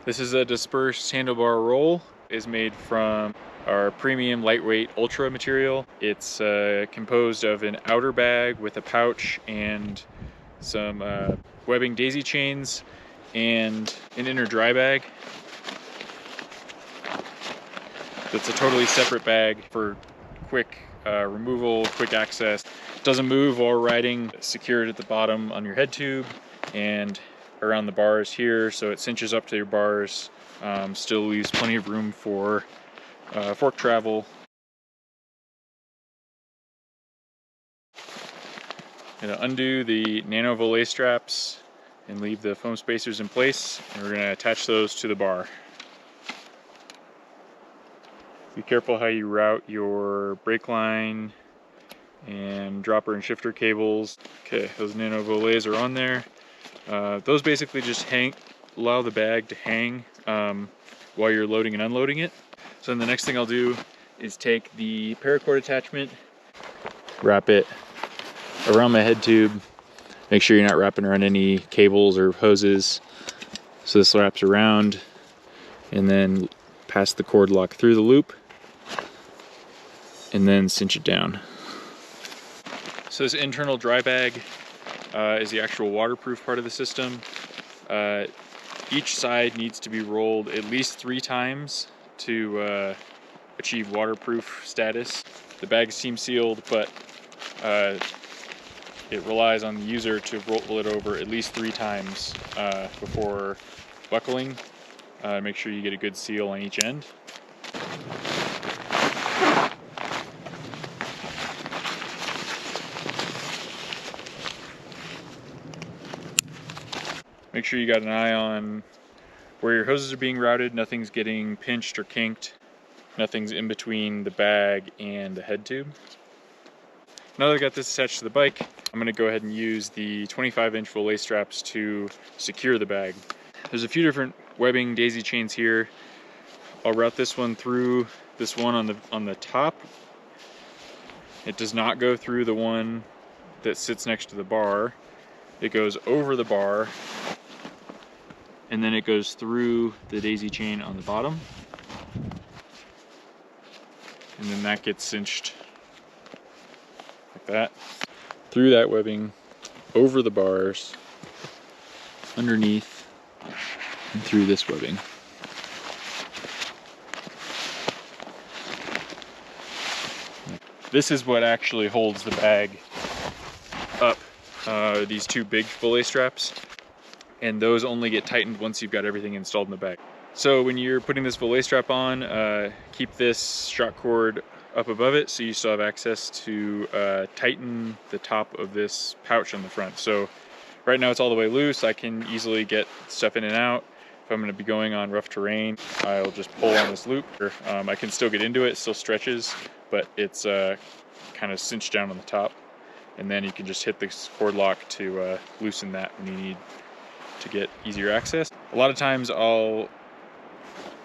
This is a dispersed handlebar roll. It's made from our premium lightweight ultra material. It's composed of an outer bag with a pouch and some webbing daisy chains and an inner dry bag. It's a totally separate bag for quick removal, quick access. It doesn't move while riding, secured at the bottom on your head tube and around the bars here, so it cinches up to your bars, still leaves plenty of room for fork travel. Gonna undo the nano volet straps and leave the foam spacers in place, and we're gonna attach those to the bar. Be careful how you route your brake line and dropper and shifter cables. Okay, those nano volets are on there. Those basically just allow the bag to hang while you're loading and unloading it. So then the next thing I'll do is take the paracord attachment, wrap it around my head tube. Make sure you're not wrapping around any cables or hoses. So this wraps around, and then pass the cord lock through the loop, and then cinch it down. So this internal dry bag is the actual waterproof part of the system. Each side needs to be rolled at least 3 times to achieve waterproof status. The bag is seam sealed, but it relies on the user to roll it over at least 3 times before buckling. Make sure you get a good seal on each end. Make sure you got an eye on where your hoses are being routed. Nothing's getting pinched or kinked. Nothing's in between the bag and the head tube. Now that I got this attached to the bike, I'm going to go ahead and use the 25-inch volet straps to secure the bag. There's a few different webbing daisy chains here. I'll route this one through this one on the top. It does not go through the one that sits next to the bar. It goes over the bar, and then it goes through the daisy chain on the bottom, and then that gets cinched like that, through that webbing, over the bars, underneath, and through this webbing. This is what actually holds the bag up, these 2 big volet straps. And those only get tightened once you've got everything installed in the bag. So when you're putting this volet strap on, keep this shock cord up above it so you still have access to tighten the top of this pouch on the front. So right now it's all the way loose. I can easily get stuff in and out. If I'm going to be going on rough terrain, I'll just pull on this loop. I can still get into it, it still stretches, but it's kind of cinched down on the top. And then you can just hit this cord lock to loosen that when you need to get easier access. A lot of times I'll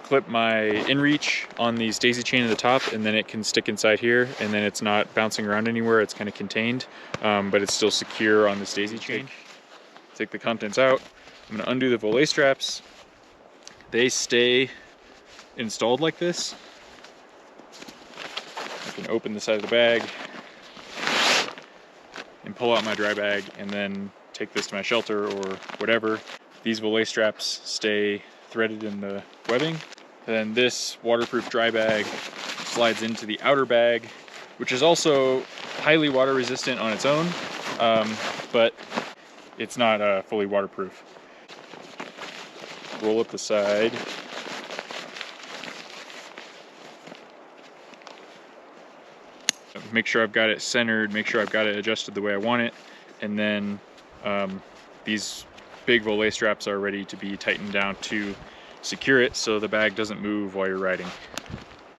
clip my inReach on these daisy chain at the top, and then it can stick inside here, and then it's not bouncing around anywhere. It's kind of contained, but it's still secure on this daisy chain. Take the contents out. I'm going to undo the volet straps. They stay installed like this. I can open the side of the bag and pull out my dry bag, and then take this to my shelter or whatever. These volet straps stay threaded in the webbing. And then this waterproof dry bag slides into the outer bag, which is also highly water resistant on its own, but it's not fully waterproof. Roll up the side. Make sure I've got it centered, make sure I've got it adjusted the way I want it, and then these big volet straps are ready to be tightened down to secure it so the bag doesn't move while you're riding.